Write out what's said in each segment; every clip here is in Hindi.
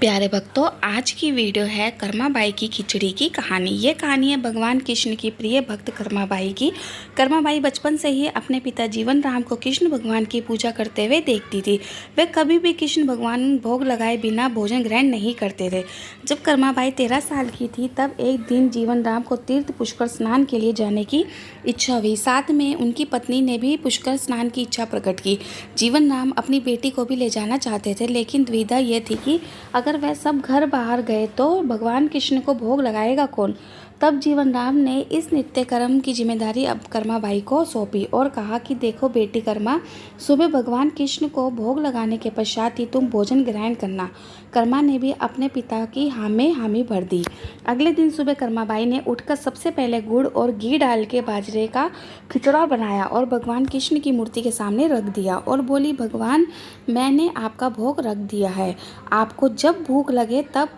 प्यारे भक्तों, आज की वीडियो है कर्माबाई की खिचड़ी की कहानी। ये कहानी है भगवान कृष्ण की प्रिय भक्त कर्माबाई की। कर्माबाई बचपन से ही अपने पिता जीवन राम को कृष्ण भगवान की पूजा करते हुए देखती थी। वे कभी भी कृष्ण भगवान भोग लगाए बिना भोजन ग्रहण नहीं करते थे। जब कर्माबाई 13 साल की थी तब एक दिन जीवन राम को तीर्थ पुष्कर स्नान के लिए जाने की इच्छा हुई। साथ में उनकी पत्नी ने भी पुष्कर स्नान की इच्छा प्रकट की। जीवन राम अपनी बेटी को भी ले जाना चाहते थे, लेकिन दुविधा यह थी कि अगर वह सब घर बाहर गए तो भगवान कृष्ण को भोग लगाएगा कौन। तब जीवन राम ने इस नित्य कर्म की जिम्मेदारी अब कर्माबाई को सौंपी और कहा कि देखो बेटी कर्मा, सुबह भगवान कृष्ण को भोग लगाने के पश्चात ही तुम भोजन ग्रहण करना। कर्मा ने भी अपने पिता की हाँ में हामी भर दी। अगले दिन सुबह कर्माबाई ने उठकर सबसे पहले गुड़ और घी डाल के बाजरे का खिचड़ा बनाया और भगवान कृष्ण की मूर्ति के सामने रख दिया और बोली, भगवान, मैंने आपका भोग रख दिया है, आपको जब भूख लगे तब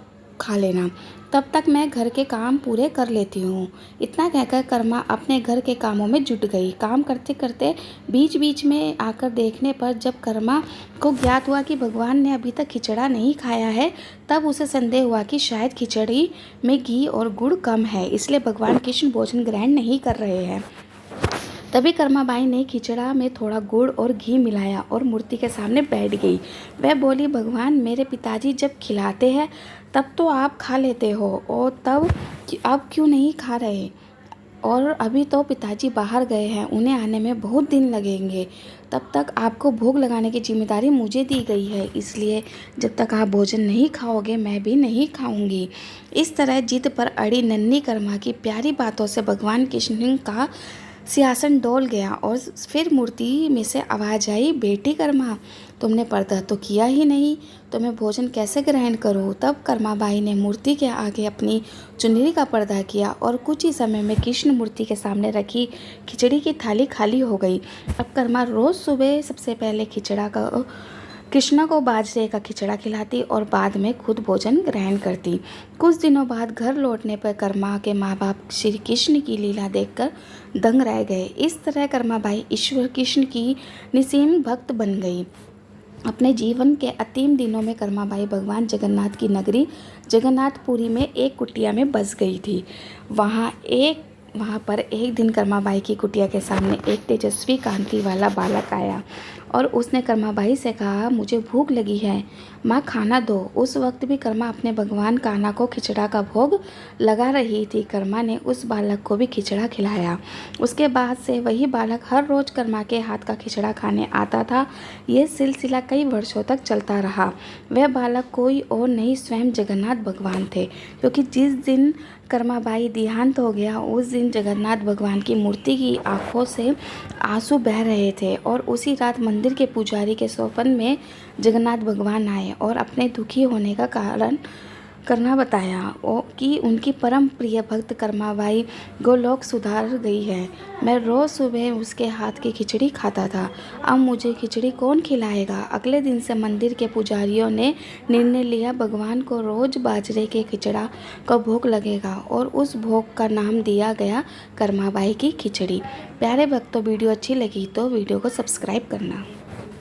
खा लेना, तब तक मैं घर के काम पूरे कर लेती हूँ। इतना कहकर कर्मा अपने घर के कामों में जुट गई। काम करते करते बीच बीच में आकर देखने पर जब कर्मा को ज्ञात हुआ कि भगवान ने अभी तक खिचड़ा नहीं खाया है, तब उसे संदेह हुआ कि शायद खिचड़ी में घी और गुड़ कम है, इसलिए भगवान कृष्ण भोजन ग्रहण नहीं कर रहे हैं। तभी कर्माबाई ने खिचड़ा में थोड़ा गुड़ और घी मिलाया और मूर्ति के सामने बैठ गई। वह बोली, भगवान, मेरे पिताजी जब खिलाते हैं तब तो आप खा लेते हो, और तब अब क्यों नहीं खा रहे? और अभी तो पिताजी बाहर गए हैं, उन्हें आने में बहुत दिन लगेंगे। तब तक आपको भोग लगाने की जिम्मेदारी मुझे दी गई है, इसलिए जब तक आप भोजन नहीं खाओगे मैं भी नहीं खाऊंगी। इस तरह जिद पर अड़ी नन्ही कर्मा की प्यारी बातों से भगवान कृष्ण का सिंहासन डोल गया और फिर मूर्ति में से आवाज़ आई, बेटी कर्मा, तुमने पर्दा तो किया ही नहीं, तो मैं भोजन कैसे ग्रहण करूं? तब कर्माबाई ने मूर्ति के आगे अपनी चुनरी का पर्दा किया और कुछ ही समय में कृष्ण मूर्ति के सामने रखी खिचड़ी की थाली खाली हो गई। अब कर्मा रोज़ सुबह सबसे पहले कृष्णा को बाजरे का खिचड़ा खिलाती और बाद में खुद भोजन ग्रहण करती। कुछ दिनों बाद घर लौटने पर कर्मा के माँ बाप श्री कृष्ण की लीला देखकर दंग रह गए। इस तरह कर्माबाई ईश्वर कृष्ण की निसीम भक्त बन गई। अपने जीवन के अंतिम दिनों में कर्माबाई भगवान जगन्नाथ की नगरी जगन्नाथपुरी में एक कुटिया में बस गई थी। वहाँ पर एक दिन कर्माबाई की कुटिया के सामने एक तेजस्वी कांति वाला बालक आया और उसने कर्माबाई से कहा, मुझे भूख लगी है, माँ खाना दो। उस वक्त भी कर्मा अपने भगवान कान्हा को खिचड़ा का भोग लगा रही थी। कर्मा ने उस बालक को भी खिचड़ा खिलाया। उसके बाद से वही बालक हर रोज़ कर्मा के हाथ का खिचड़ा खाने आता था। यह सिलसिला कई वर्षों तक चलता रहा। वह बालक कोई और नहीं, स्वयं जगन्नाथ भगवान थे, क्योंकि जिस दिन कर्माबाई देहांत हो गया उस दिन जगन्नाथ भगवान की मूर्ति की आंखों से आंसू बह रहे थे और उसी रात मंदिर के पुजारी के स्वप्न में जगन्नाथ भगवान आए और अपने दुखी होने का कारण करना बताया कि उनकी परम प्रिय भक्त कर्माबाई गोलोक सुधार गई है। मैं रोज़ सुबह उसके हाथ की खिचड़ी खाता था, अब मुझे खिचड़ी कौन खिलाएगा? अगले दिन से मंदिर के पुजारियों ने निर्णय लिया, भगवान को रोज़ बाजरे के खिचड़ा का भोग लगेगा और उस भोग का नाम दिया गया कर्माबाई की खिचड़ी। प्यारे भक्तों, वीडियो अच्छी लगी तो वीडियो को सब्सक्राइब करना।